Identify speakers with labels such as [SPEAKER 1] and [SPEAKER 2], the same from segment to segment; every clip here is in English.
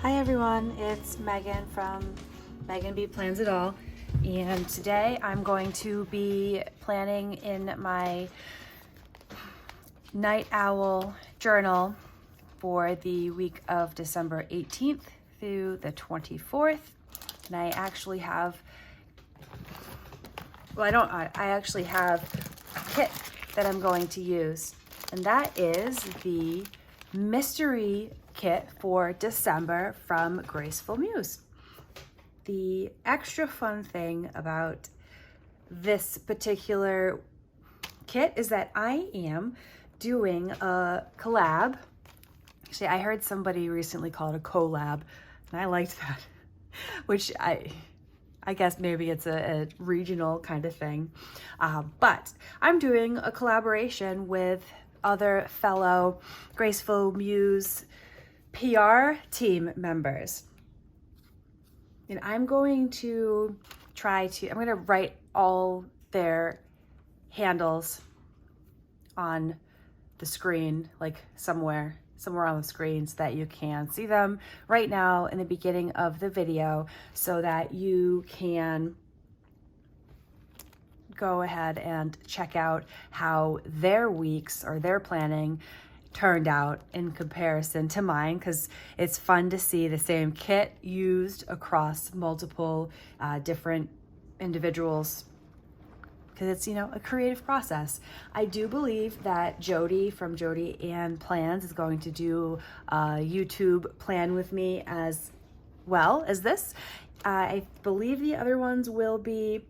[SPEAKER 1] Hi everyone, it's Megan from Megan B Plans It All, and today I'm going to be planning in my night owl journal for the week of December 18th through the 24th. And I actually have, I actually have a kit that I'm going to use, and that is the mystery kit for December from Graceful Muse. The extra fun thing about this particular kit is that I am doing a collab. Actually, I heard somebody recently call it a collab, and I liked that, which I guess maybe it's a regional kind of thing. But I'm doing a collaboration with other fellow Graceful Muse PR team members. And I'm going to I'm going to write all their handles on the screen, like somewhere on the screen, so that you can see them right now in the beginning of the video, so that you can go ahead and check out how their weeks or their planning turned out in comparison to mine, because it's fun to see the same kit used across multiple different individuals, because it's, a creative process. I do believe that Jody from Jody and Plans is going to do a YouTube plan with me as well as this. I believe the other ones will be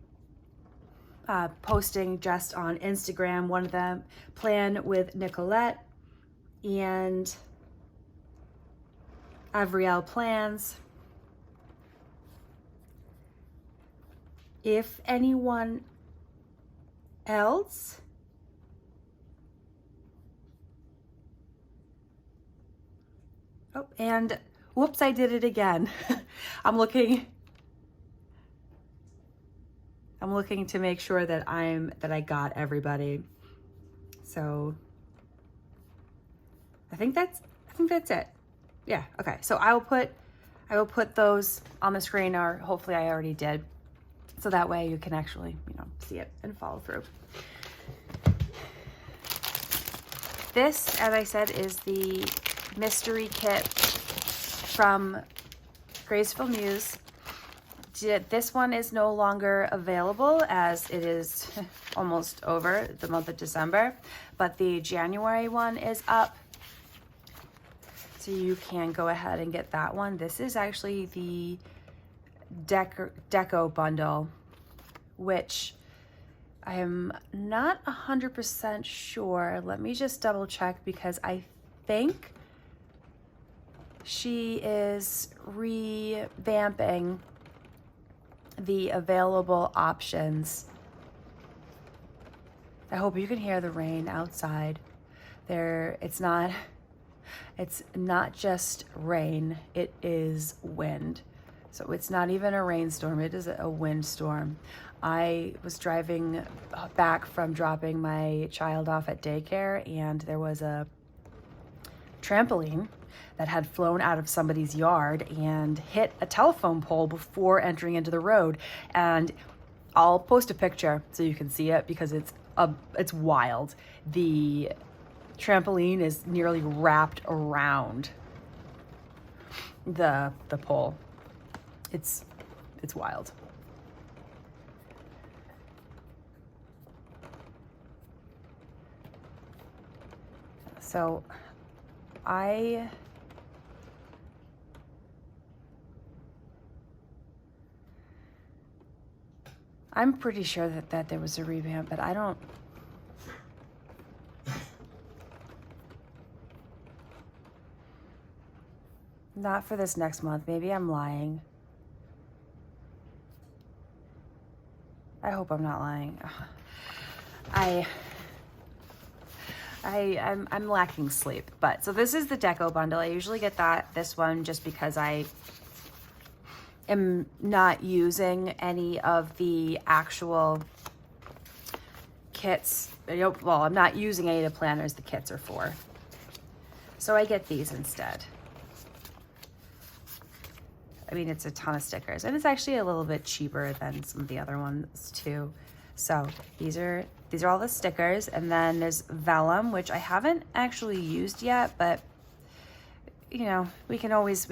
[SPEAKER 1] posting just on Instagram. One of them, Plan with Nicolette and Avriel Plans. If anyone else and whoops, I did it again. I'm looking to make sure that I got everybody. So I think that's it. Yeah, okay. So I will put those on the screen, or hopefully I already did, so that way you can actually, see it and follow through. This, as I said, is the mystery kit from Graceful Muse. This one is no longer available, as it is almost over the month of December, but the January one is up, so you can go ahead and get that one. This is actually the deco bundle, which I am not 100% sure. Let me just double check, because I think she is revamping the available options. I hope you can hear the rain outside. It's not just rain, it is wind. So it's not even a rainstorm, it is a windstorm. I was driving back from dropping my child off at daycare, and there was a trampoline that had flown out of somebody's yard and hit a telephone pole before entering into the road. And I'll post a picture so you can see it, because it's wild. The trampoline is nearly wrapped around the pole. It's wild. So I'm pretty sure that there was a revamp, but I don't. Not for this next month. Maybe I'm lying. I hope I'm not lying. I'm lacking sleep, but so this is the deco bundle. I usually get this one just because I am not using any of the actual kits. Well, I'm not using any of the planners the kits are for. So I get these instead. I mean, it's a ton of stickers, and it's actually a little bit cheaper than some of the other ones too. So these are all the stickers, and then there's vellum, which I haven't actually used yet, but you know, we can always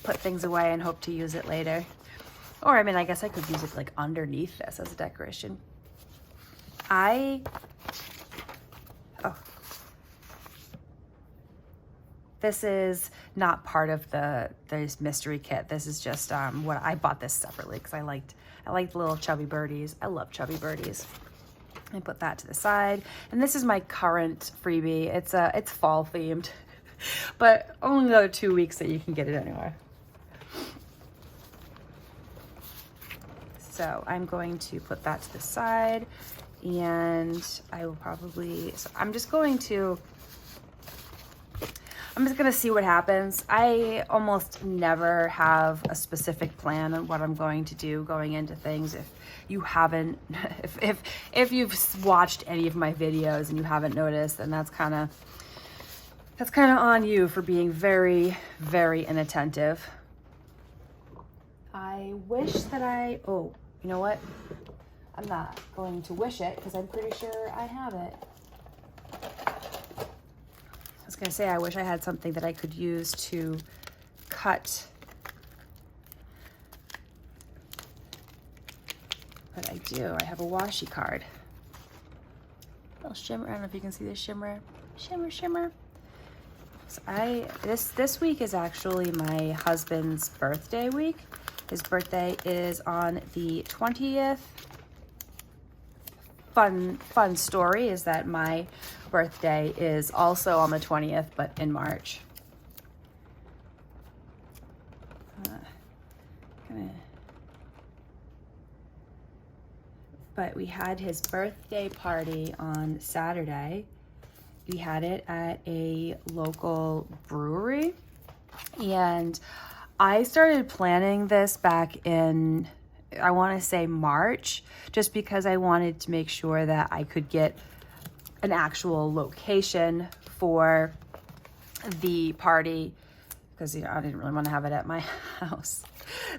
[SPEAKER 1] put things away and hope to use it later. Or I mean, I guess I could use it like underneath this as a decoration. This is not part of this mystery kit. This is just what I bought this separately because I liked little chubby birdies. I love chubby birdies. I put that to the side, and this is my current freebie. It's fall themed, but only the other 2 weeks that you can get it anywhere. So I'm going to put that to the side, and I will probably. So I'm just going to see what happens. I almost never have a specific plan on what I'm going to do going into things. If you haven't, if you've watched any of my videos and you haven't noticed, then that's kind of on you for being very, very inattentive. I wish that oh, you know what? I'm not going to wish it because I'm pretty sure I have it. I was gonna say, I wish I had something that I could use to cut, but I do. I have a washi card. A little shimmer. I don't know if you can see the shimmer. Shimmer, shimmer. So this week is actually my husband's birthday week. His birthday is on the 20th. Fun story is that my birthday is also on the 20th, but in March. But we had his birthday party on Saturday. We had it at a local brewery, and I started planning this back in, I want to say March, just because I wanted to make sure that I could get an actual location for the party, because I didn't really want to have it at my house.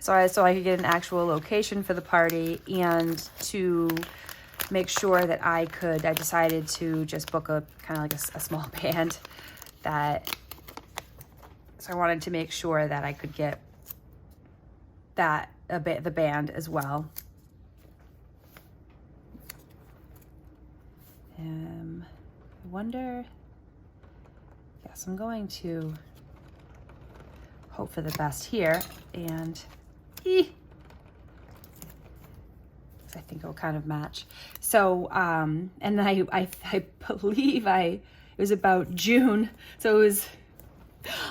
[SPEAKER 1] So I could get an actual location for the party, and to make sure that I decided to just book a kind of like a small band so I wanted to make sure that I could get the band as well. I wonder, yes, I'm going to hope for the best here, and I think it'll kind of match. So, and I believe it was about June, so it was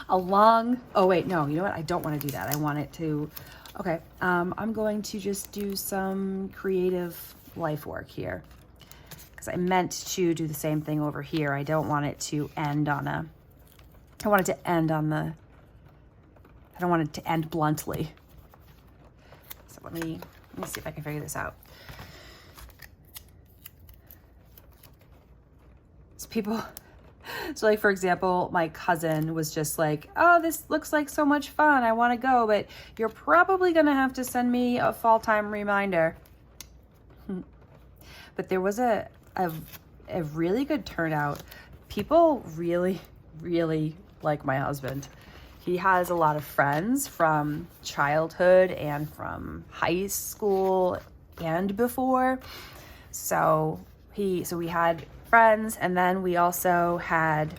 [SPEAKER 1] a long, oh wait, no, you know what? I don't want to do that. I want it to, okay, I'm going to just do some creative life work here, because I meant to do the same thing over here. I don't want it to end on I want it to end on I don't want it to end bluntly. So let me see if I can figure this out. So like, for example, my cousin was just like, oh, this looks like so much fun. I want to go, but you're probably going to have to send me a fall time reminder. But there was a really good turnout. People really, really like my husband. He has a lot of friends from childhood and from high school and before. So we had friends, and then we also had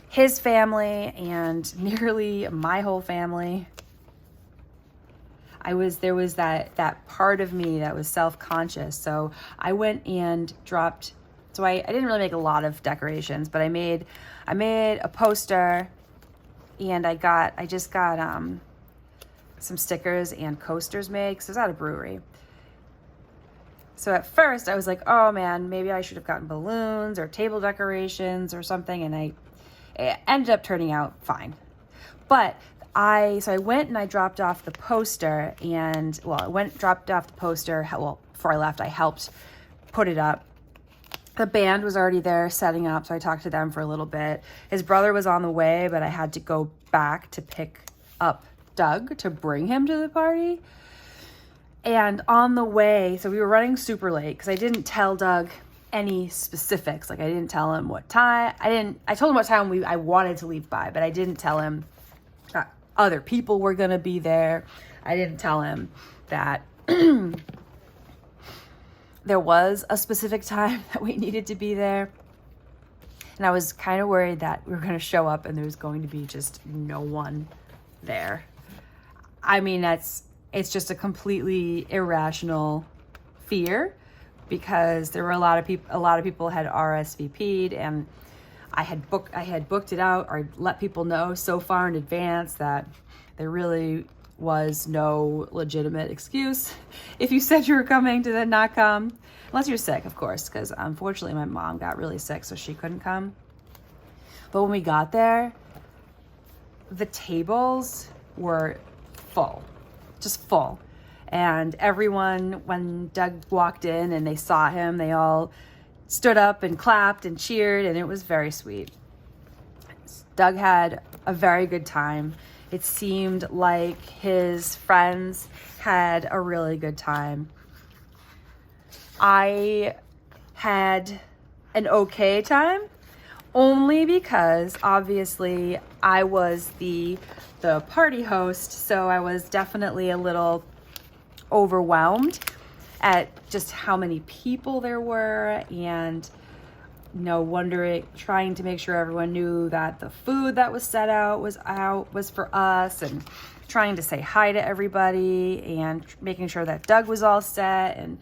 [SPEAKER 1] his family and nearly my whole family. There was that part of me that was self-conscious. So I went and dropped, so I didn't really make a lot of decorations, but I made a poster, and I just got some stickers and coasters made, because it was at a brewery. So at first I was like, oh man, maybe I should have gotten balloons or table decorations or something, and it ended up turning out fine. But I went and I dropped off the poster, and dropped off the poster. Well, before I left, I helped put it up. The band was already there setting up, so I talked to them for a little bit. His brother was on the way, but I had to go back to pick up Doug to bring him to the party. And on the way, so we were running super late because I didn't tell Doug any specifics. Like I didn't tell him what time. I told him what time I wanted to leave by, but I didn't tell him that other people were going to be there. I didn't tell him that there was a specific time that we needed to be there. And I was kind of worried that we were going to show up and there was going to be just no one there. I mean, it's just a completely irrational fear because there were a lot of people had RSVP'd, and I had booked it out or let people know so far in advance that there really was no legitimate excuse if you said you were coming to then not come, unless you're sick, of course, because unfortunately my mom got really sick, so she couldn't come. But when we got there, the tables were full, just full. And everyone, when Doug walked in and they saw him, they all stood up and clapped and cheered, and it was very sweet. Doug had a very good time. It seemed like his friends had a really good time. I had an okay time, only because obviously I was the party host, so I was definitely a little overwhelmed at just how many people there were, and trying to make sure everyone knew that the food that was set out was for us, and trying to say hi to everybody and making sure that Doug was all set. And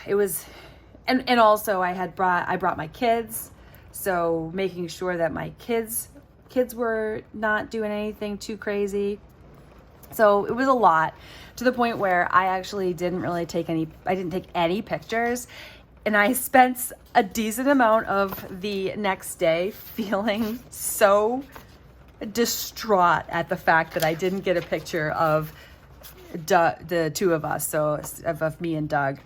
[SPEAKER 1] it was, and also I brought my kids, so making sure that my kids were not doing anything too crazy. So it was a lot, to the point where I actually didn't take any pictures. And I spent a decent amount of the next day feeling so distraught at the fact that I didn't get a picture of the two of us, so of me and Doug.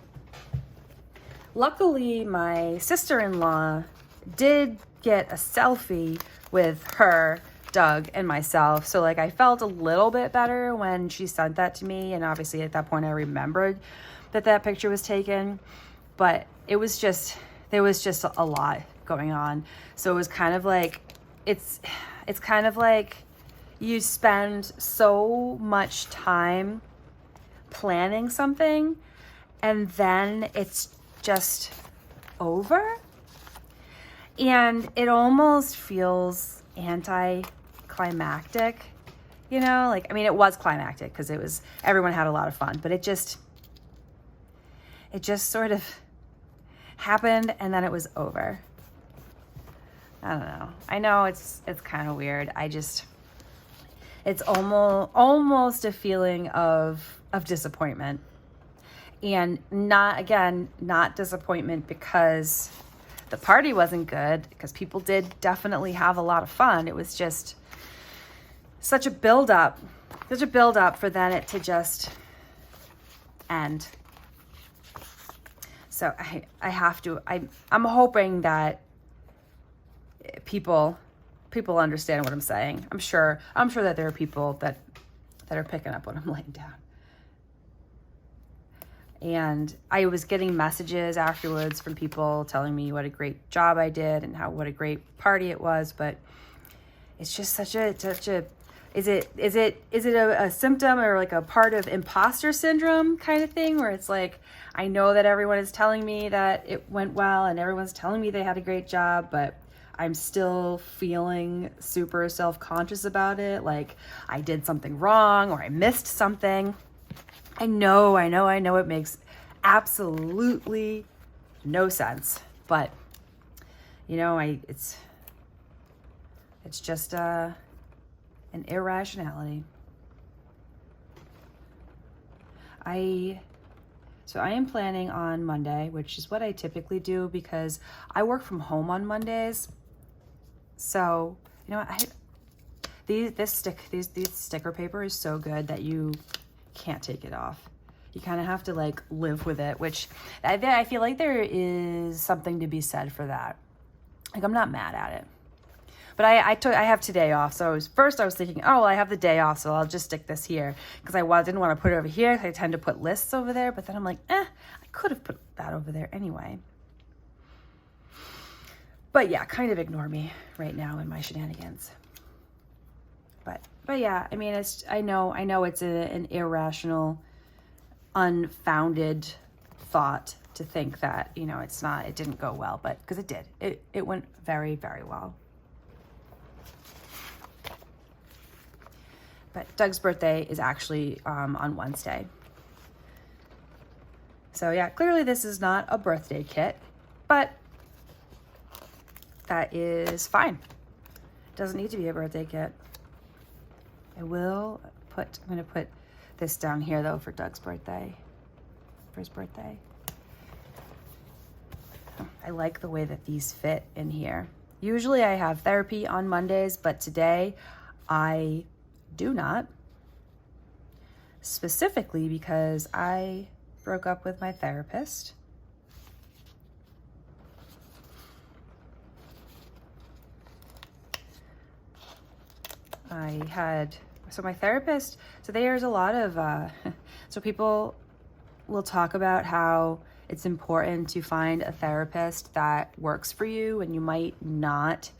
[SPEAKER 1] Luckily, my sister-in-law did get a selfie with her, Doug, and myself. So like I felt a little bit better when she sent that to me, and obviously at that point I remembered that picture was taken. But there was just a lot going on. So it was kind of like, it's kind of like you spend so much time planning something and then it's just over. And it almost feels anticlimactic, like, I mean, it was climactic because everyone had a lot of fun, but it just sort of happened and then it was over. I don't know. I know it's kind of weird. It's almost a feeling of disappointment, and not disappointment because the party wasn't good, because people did definitely have a lot of fun. It was just such a build up for then it to just end. So I'm hoping that people understand what I'm saying. I'm sure that there are people that are picking up what I'm laying down. And I was getting messages afterwards from people telling me what a great job I did and what a great party it was. But it's just such a is it a symptom or like a part of imposter syndrome kind of thing, where it's like, I know that everyone is telling me that it went well and everyone's telling me they had a great job, but I'm still feeling super self-conscious about it, like I did something wrong or I missed something. I know it makes absolutely no sense, but it's just an irrationality. So I am planning on Monday, which is what I typically do because I work from home on Mondays. So, this sticker paper is so good that you can't take it off. You kind of have to like live with it, which I feel like there is something to be said for that. Like, I'm not mad at it. But I have today off. So I was thinking, oh, well, I have the day off, so I'll just stick this here. Because didn't want to put it over here. I tend to put lists over there. But then I'm like, I could have put that over there anyway. But yeah, kind of ignore me right now in my shenanigans. But yeah, I mean, I know it's an irrational, unfounded thought to think that, it didn't go well, but because it did. It went very, very well. But Doug's birthday is actually on Wednesday. So yeah, clearly this is not a birthday kit, but that is fine. Doesn't need to be a birthday kit. I'm going to put this down here though for Doug's birthday, for his birthday. I like the way that these fit in here. Usually I have therapy on Mondays, but today I do not. Specifically because I broke up with my therapist. My therapist, so there's a lot of, so people will talk about how it's important to find a therapist that works for you, and you might not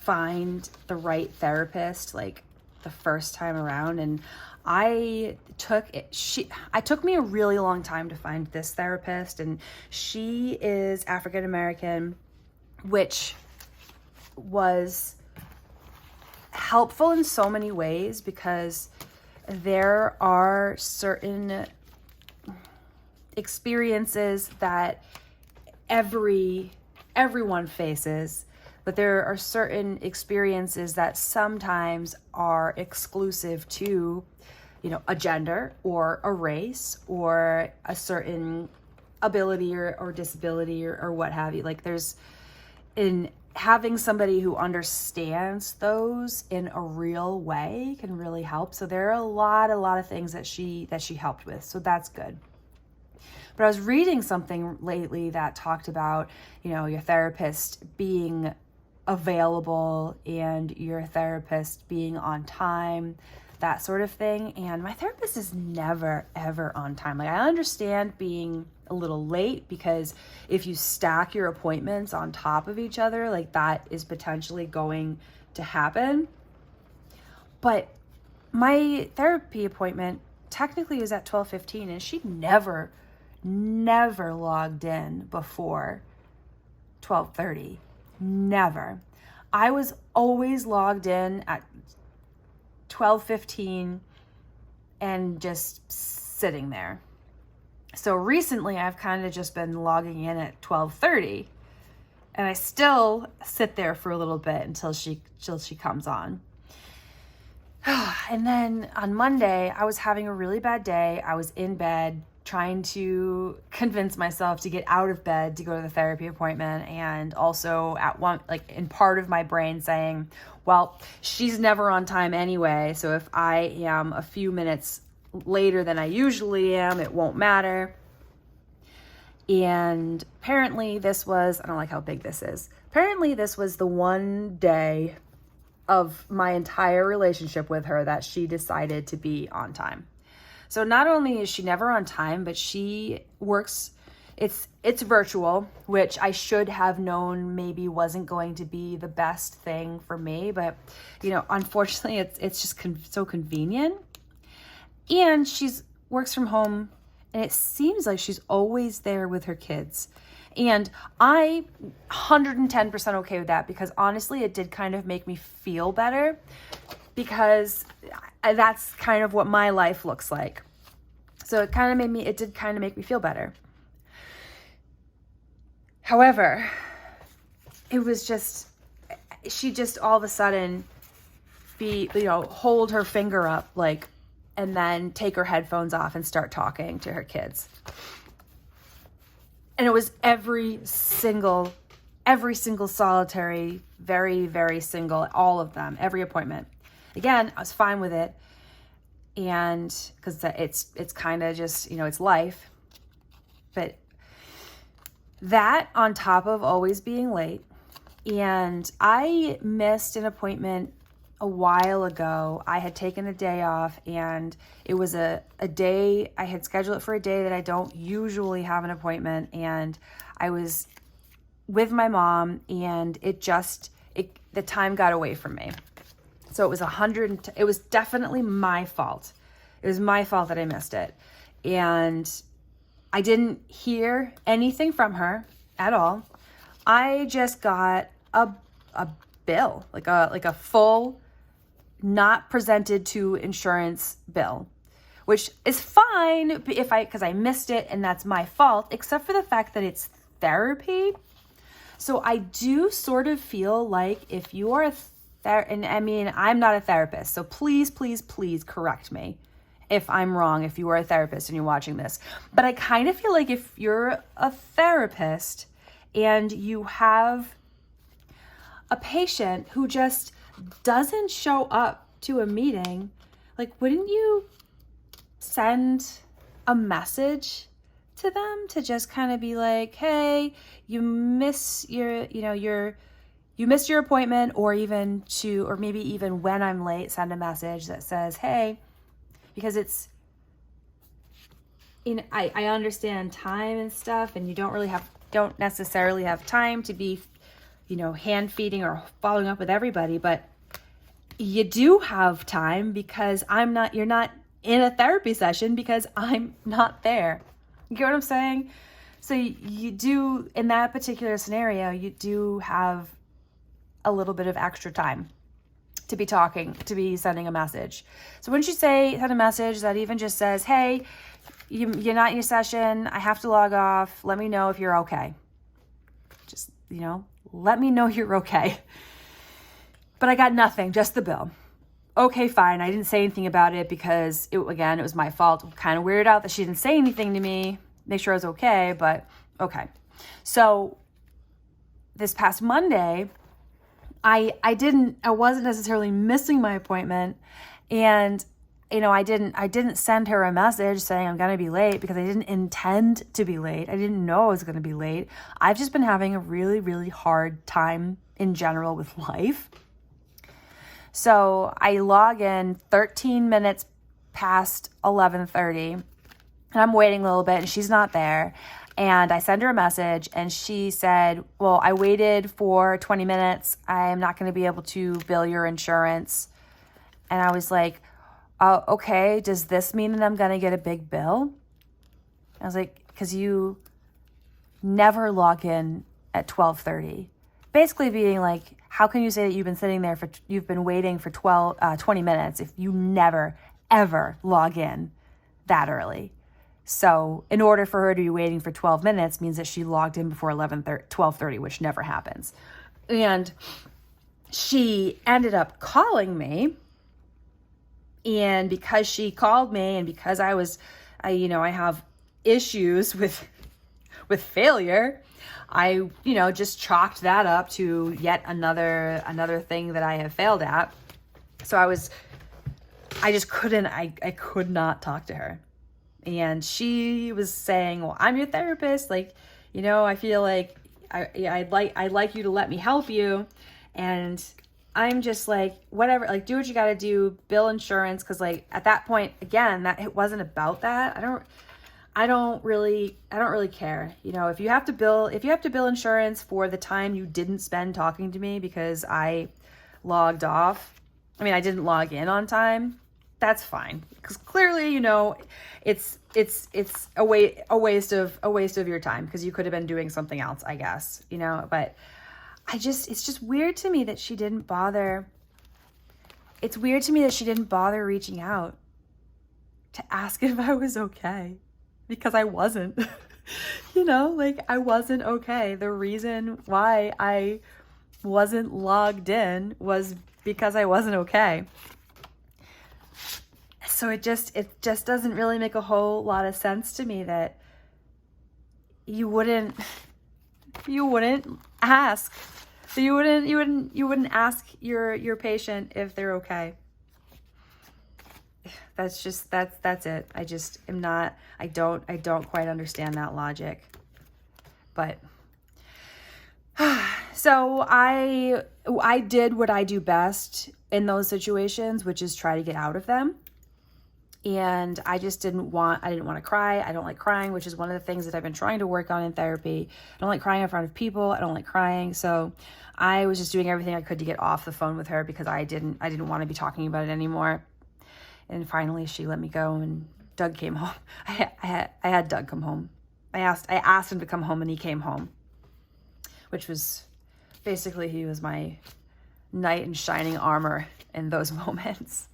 [SPEAKER 1] find the right therapist like the first time around. And it took me a really long time to find this therapist, and she is African American, which was helpful in so many ways because there are certain experiences that everyone faces, but there are certain experiences that sometimes are exclusive to, a gender or a race or a certain ability or disability or what have you. Like having somebody who understands those in a real way can really help. So there are a lot of things that she helped with. So that's good. But I was reading something lately that talked about, your therapist being available and your therapist being on time, that sort of thing. And my therapist is never, ever on time. Like, I understand being a little late because if you stack your appointments on top of each other, like that is potentially going to happen. But my therapy appointment technically was at 12:15 and she never logged in before 12:30. Never. I was always logged in at 12:15 and just sitting there. So recently I've kind of just been logging in at 12:30 and I still sit there for a little bit until she comes on. And then on Monday, I was having a really bad day. I was in bed trying to convince myself to get out of bed to go to the therapy appointment, and also in part of my brain saying, well, she's never on time anyway, so if I am a few minutes later than I usually am, it won't matter. And apparently this was, I don't like how big this is. Apparently this was the one day of my entire relationship with her that she decided to be on time. So not only is she never on time, but she works, it's virtual, which I should have known maybe wasn't going to be the best thing for me. But, unfortunately it's just so convenient. And works from home, and it seems like she's always there with her kids. And I 110% okay with that, because honestly, it did kind of make me feel better, because that's kind of what my life looks like. So it did kind of make me feel better. However, it was she just all of a sudden hold her finger up and then take her headphones off and start talking to her kids. And it was every single solitary, very, very single, all of them, every appointment. Again, I was fine with it. And because it's kind of just, it's life. But that on top of always being late, And I missed an appointment a while ago. I had taken a day off, and it was a day, I had scheduled it for a day that I don't usually have an appointment, and I was with my mom, and the time got away from me. So it was it was definitely my fault. It was my fault that I missed it. And I didn't hear anything from her at all. I just got a bill, like a full, not presented to insurance bill, which is fine because I missed it and that's my fault, except for the fact that it's therapy. So I do sort of feel like if you are and I mean, I'm not a therapist, so please, please, please correct me if I'm wrong, if you are a therapist and you're watching this. But I kind of feel like if you're a therapist and you have a patient who just doesn't show up to a meeting, like, wouldn't you send a message to them to just kind of be like, hey, you missed your appointment, or maybe even when I'm late, send a message that says, hey, because I understand time and stuff, and you don't necessarily have time to be, hand feeding or following up with everybody, but you do have time because you're not in a therapy session because I'm not there. You get what I'm saying? So you do, in that particular scenario, you do have a little bit of extra time to be sending a message. So wouldn't you send a message that even just says, hey, you're not in your session, I have to log off, let me know if you're okay. Just, let me know you're okay. But I got nothing, just the bill. Okay, fine. I didn't say anything about it because it was my fault. Kind of weirded out that she didn't say anything to me, make sure I was okay, but okay. So this past Monday, I wasn't necessarily missing my appointment, and I didn't send her a message saying I'm going to be late because I didn't intend to be late. I didn't know I was going to be late. I've just been having a really, really hard time in general with life. So I log in 13 minutes past 11:30, and I'm waiting a little bit, and she's not there. And I send her a message, and she said, well, I waited for 20 minutes. I'm not going to be able to bill your insurance. And I was like, oh, okay, does this mean that I'm going to get a big bill? I was like, because you never log in at 12:30. Basically being like, how can you say that you've been waiting for 20 minutes if you never, ever log in that early? So in order for her to be waiting for 12 minutes means that she logged in before 12:30, which never happens. And she ended up calling me. And because she called me, and because I have issues with failure, I, just chalked that up to yet another thing that I have failed at. So I could not talk to her. And she was saying, well, I'm your therapist. Like, I feel like I'd like you to let me help you. And I'm just like, whatever, like, do what you got to do, bill insurance. Cause like at that point, again, that it wasn't about that. I don't really care. If you have to bill insurance for the time you didn't spend talking to me because I logged off, I didn't log in on time, that's fine. Because clearly, it's a waste of your time because you could have been doing something else, I guess, but it's just weird to me that she didn't bother. It's weird to me that she didn't bother reaching out to ask if I was okay. Because I wasn't, I wasn't okay. The reason why I wasn't logged in was because I wasn't okay. So it just doesn't really make a whole lot of sense to me that you wouldn't ask. You wouldn't ask your patient if they're okay. That's it. I don't quite understand that logic. But So I did what I do best in those situations, which is try to get out of them. And I just didn't want to cry. I don't like crying, which is one of the things that I've been trying to work on in therapy. I don't like crying in front of people. I don't like crying. So I was just doing everything I could to get off the phone with her because I didn't want to be talking about it anymore. And finally she let me go and Doug came home. I had Doug come home. I asked him to come home and he came home, which was basically, he was my knight in shining armor in those moments.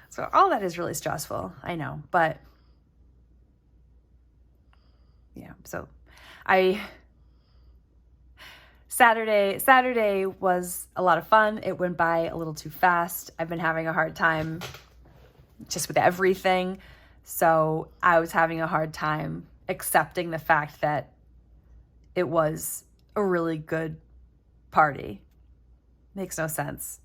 [SPEAKER 1] So all that is really stressful, I know, but yeah, so Saturday was a lot of fun. It went by a little too fast. I've been having a hard time just with everything. So I was having a hard time accepting the fact that it was a really good party. Makes no sense.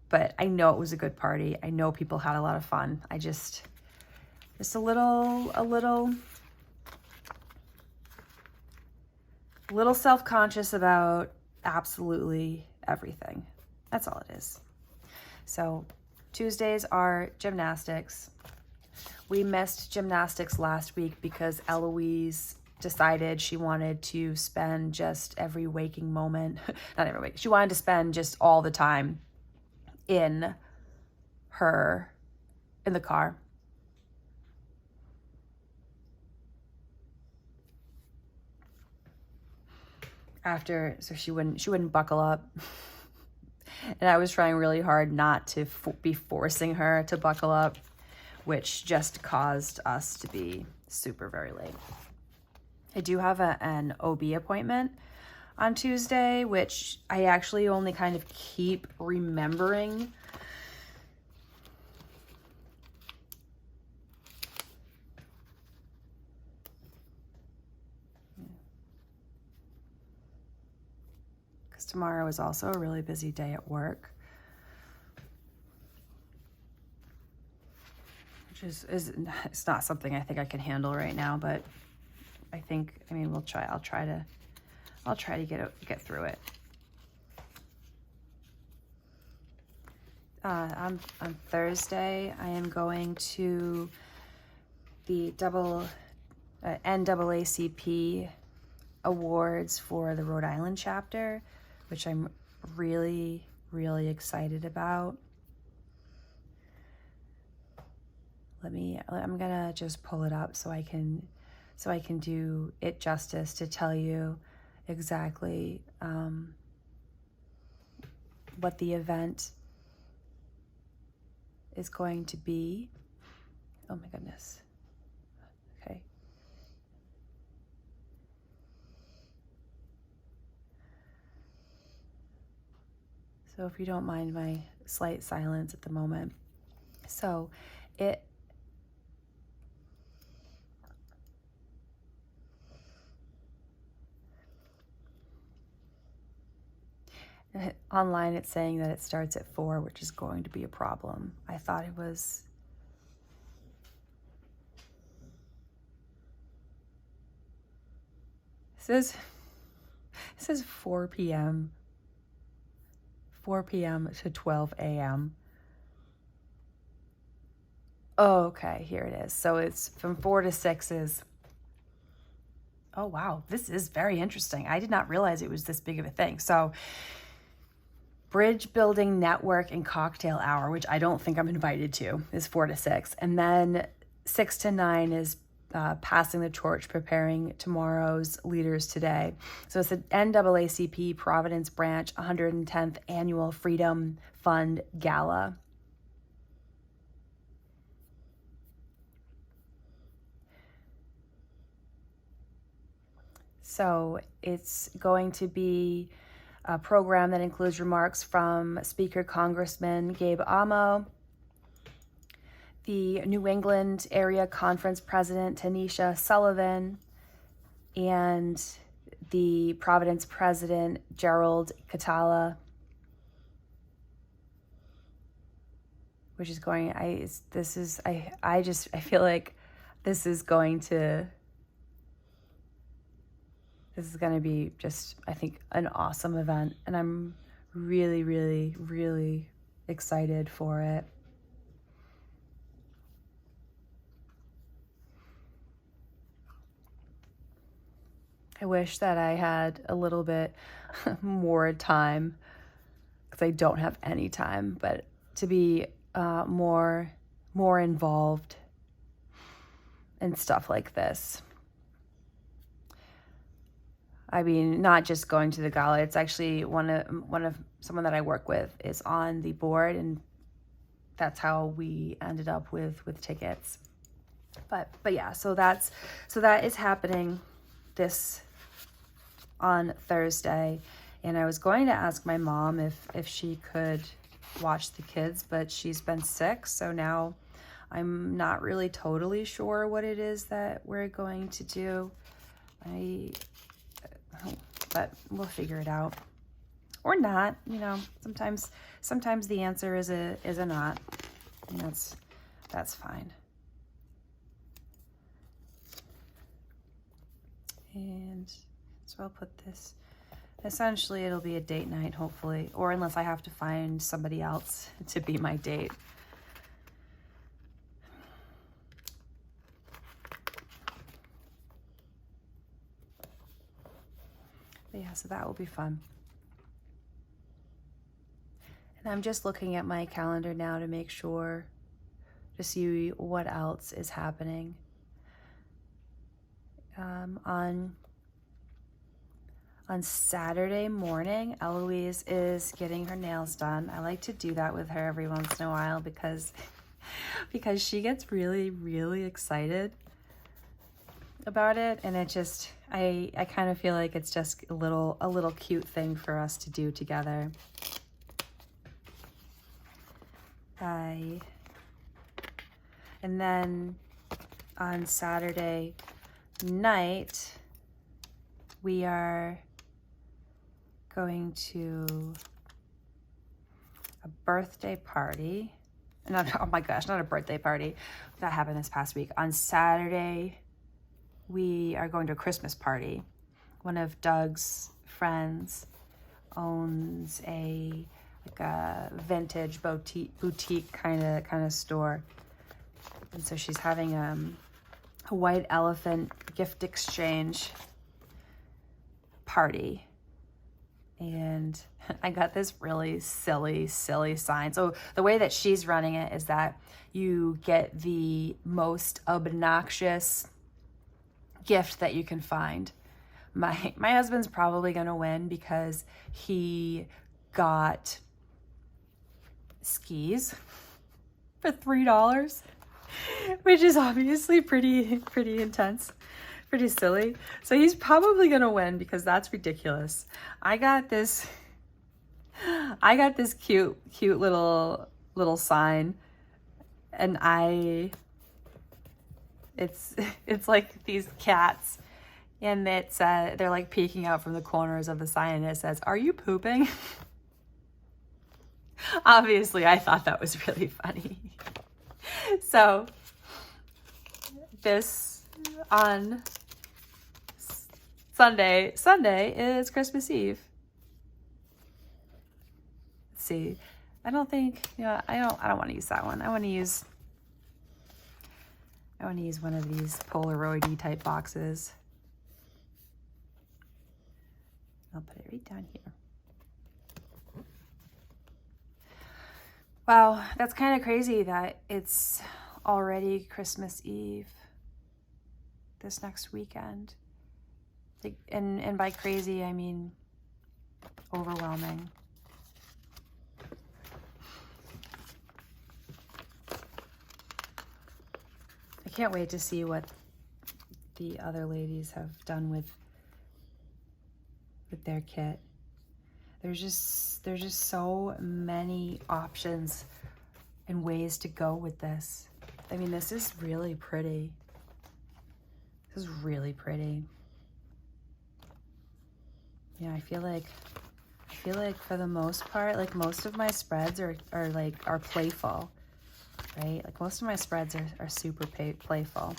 [SPEAKER 1] But I know it was a good party. I know people had a lot of fun. I just a little self-conscious about absolutely everything. That's all it is. So Tuesdays are gymnastics. We missed gymnastics last week because Eloise decided she wanted to spend just every waking moment, not every week, she wanted to spend just all the time in the car. So she wouldn't buckle up. And I was trying really hard not to be forcing her to buckle up, which just caused us to be super very late. I do have an OB appointment on Tuesday, which I actually only kind of keep remembering. Because tomorrow is also a really busy day at work. Which is it's not something I think I can handle right now, but we'll try. I'll try to get through it. On Thursday, I am going to the NAACP awards for the Rhode Island chapter, which I'm really, really excited about. I'm gonna just pull it up so I can do it justice to tell you exactly what the event is going to be. Oh my goodness. Okay. So if you don't mind my slight silence at the moment. So online it's saying that it starts at 4, which is going to be a problem. I thought it was... It says 4 p.m. 4 p.m. to 12 a.m. Oh, okay, here it is. So it's from 4 to 6 is... Oh, wow, this is very interesting. I did not realize it was this big of a thing. So Bridge Building Network and Cocktail Hour, which I don't think I'm invited to, is 4 to 6. And then 6 to 9 is passing the torch, preparing tomorrow's leaders today. So it's the NAACP Providence Branch 110th Annual Freedom Fund Gala. So it's going to be a program that includes remarks from Speaker Congressman Gabe Amo, the New England Area Conference President Tanisha Sullivan, and the Providence President Gerald Catala, which is going, I feel like this is going to This is going to be just, I think, an awesome event, and I'm really, really, really excited for it. I wish that I had a little bit more time, because I don't have any time, but to be more involved in stuff like this. I mean, not just going to the gala. It's actually one of someone that I work with is on the board, and that's how we ended up with tickets. But yeah, so that is happening this on Thursday, and I was going to ask my mom if she could watch the kids, but she's been sick, so now I'm not really totally sure what it is that we're going to do. But we'll figure it out, or not. You know, sometimes the answer is a not, and that's fine. And so I'll put this. Essentially, it'll be a date night, hopefully, or unless I have to find somebody else to be my date. But yeah, so that will be fun. And I'm just looking at my calendar now to make sure, to see what else is happening. On Saturday morning, Eloise is getting her nails done. I like to do that with her every once in a while because she gets really, really excited about it, and it just, I kind of feel like it's just a little cute thing for us to do together. And then on Saturday night, we are going to a birthday party. Oh my gosh, not a birthday party. That happened this past week. On Saturday, we are going to a Christmas party. One of Doug's friends owns a vintage boutique kind of store, and so she's having a white elephant gift exchange party. And I got this really silly sign. So the way that she's running it is that you get the most obnoxious gift that you can find. My husband's probably gonna win because he got skis for $3, which is obviously pretty intense, pretty silly. So he's probably gonna win because that's ridiculous. I got this cute little sign, and it's like these cats, and it's they're like peeking out from the corners of the sign, and it says, "Are you pooping?" Obviously, I thought that was really funny. So this on Sunday is Christmas Eve. Let's see. I don't want to use that one. I want to use one of these Polaroid-y type boxes. I'll put it right down here. Wow, that's kind of crazy that it's already Christmas Eve this next weekend. And by crazy, I mean overwhelming. I can't wait to see what the other ladies have done with their kit. There's just so many options and ways to go with this. I mean, this is really pretty. This is really pretty. Yeah, I feel like for the most part, like most of my spreads are playful, right? Like most of my spreads are super playful.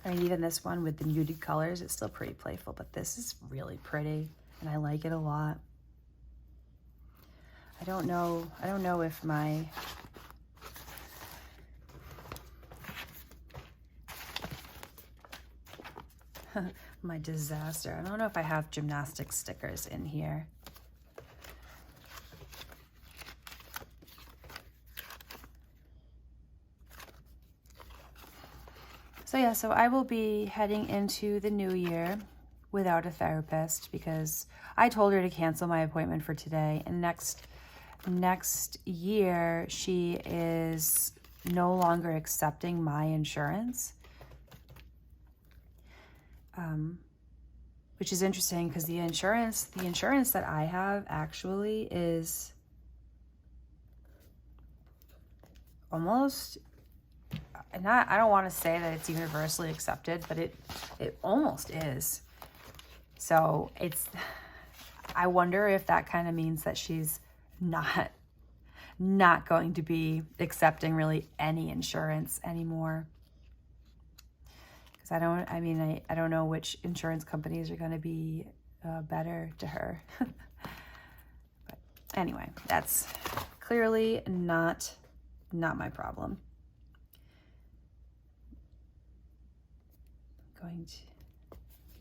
[SPEAKER 1] I mean, even this one with the muted colors, it's still pretty playful, but this is really pretty and I like it a lot. I don't know if my my disaster. I don't know if I have gymnastics stickers in here. So yeah, so I will be heading into the new year without a therapist because I told her to cancel my appointment for today, and next year she is no longer accepting my insurance. Which is interesting because the insurance that I have actually is almost not, I don't want to say that it's universally accepted, but it almost is. So I wonder if that kind of means that she's not going to be accepting really any insurance anymore. Because I don't know which insurance companies are going to be better to her. But anyway, that's clearly not my problem. Can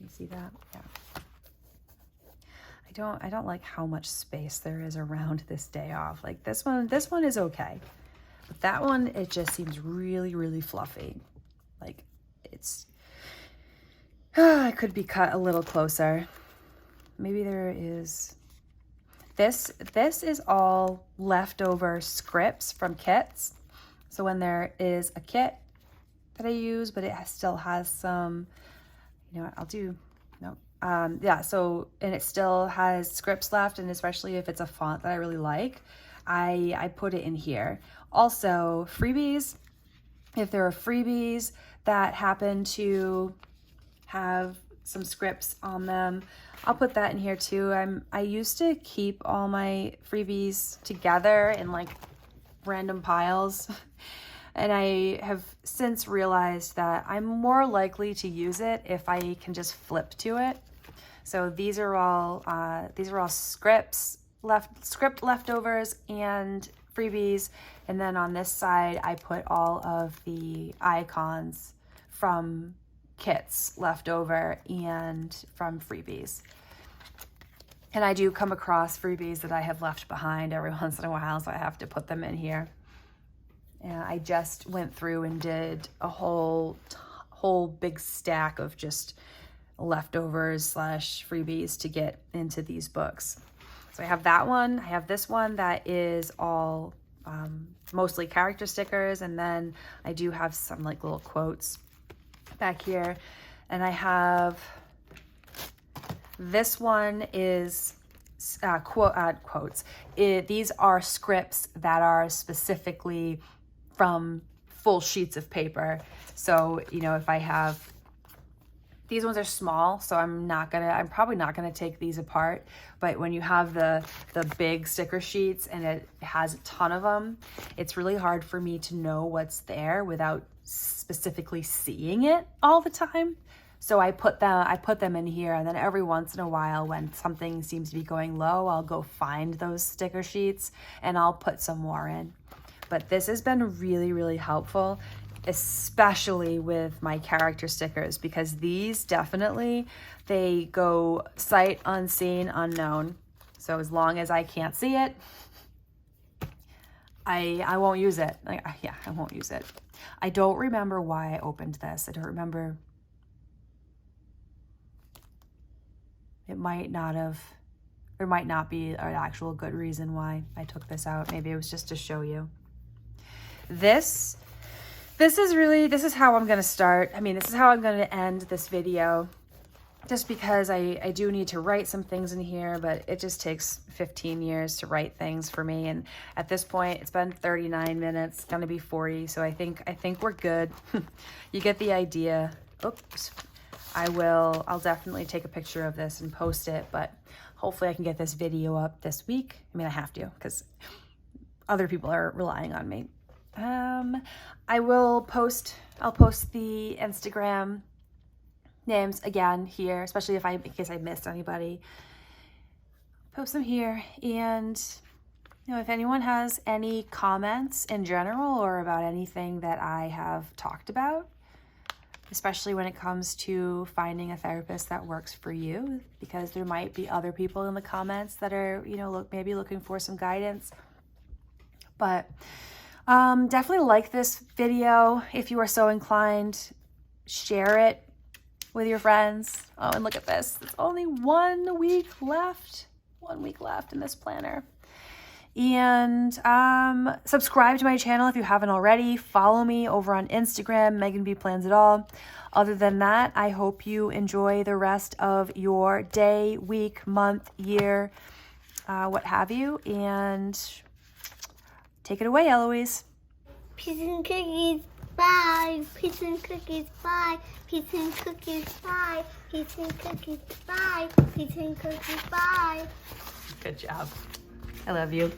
[SPEAKER 1] you see that? Yeah. I don't like how much space there is around this day off. Like this one is okay. But that one, it just seems really, really fluffy. Like it could be cut a little closer. Maybe there is, this is all leftover scripts from kits. So when there is a kit that I use, but it still has some, you know what, I'll do, no. Yeah, so, and it still has scripts left, and especially if it's a font that I really like, I put it in here. Also, freebies, if there are freebies that happen to have some scripts on them, I'll put that in here too. I used to keep all my freebies together in like random piles. And I have since realized that I'm more likely to use it if I can just flip to it. So these are all script leftovers and freebies. And then on this side, I put all of the icons from kits left over and from freebies. And I do come across freebies that I have left behind every once in a while, so I have to put them in here. And I just went through and did a whole big stack of just leftovers / freebies to get into these books. So I have that one. I have this one that is all mostly character stickers, and then I do have some like little quotes back here. And I have this one is quotes. These are scripts that are specifically from full sheets of paper. So, you know, if I have, these ones are small, so I'm probably not gonna take these apart, but when you have the big sticker sheets and it has a ton of them, it's really hard for me to know what's there without specifically seeing it all the time. So I put them in here, and then every once in a while when something seems to be going low, I'll go find those sticker sheets and I'll put some more in. But this has been really, really helpful, especially with my character stickers, because these definitely, they go sight unseen, unknown. So as long as I can't see it, I won't use it. Yeah, I won't use it. I don't remember why I opened this. I don't remember. It might not have, there might not be an actual good reason why I took this out. Maybe it was just to show you. This is how I'm gonna start. I mean, this is how I'm gonna end this video, just because I do need to write some things in here, but it just takes 15 years to write things for me. And at this point, it's been 39 minutes, gonna be 40. So I think we're good. You get the idea. Oops. I'll definitely take a picture of this and post it, but hopefully I can get this video up this week. I mean, I have to, because other people are relying on me. I'll post the Instagram names again here, especially in case I missed anybody. Post them here. And you know, if anyone has any comments in general or about anything that I have talked about, especially when it comes to finding a therapist that works for you, because there might be other people in the comments that are, you know, maybe looking for some guidance. But definitely like this video if you are so inclined. Share it with your friends. Oh, and look at this. It's only 1 week left. 1 week left in this planner. And subscribe to my channel if you haven't already. Follow me over on Instagram, Megan B Plans It All. Other than that, I hope you enjoy the rest of your day, week, month, year, what have you. And take it away, Eloise.
[SPEAKER 2] Peace and cookies, bye. Peace and cookies, bye. Peace and cookies, bye. Peace and cookies, bye. Peace and cookies, bye.
[SPEAKER 1] Good job. I love you.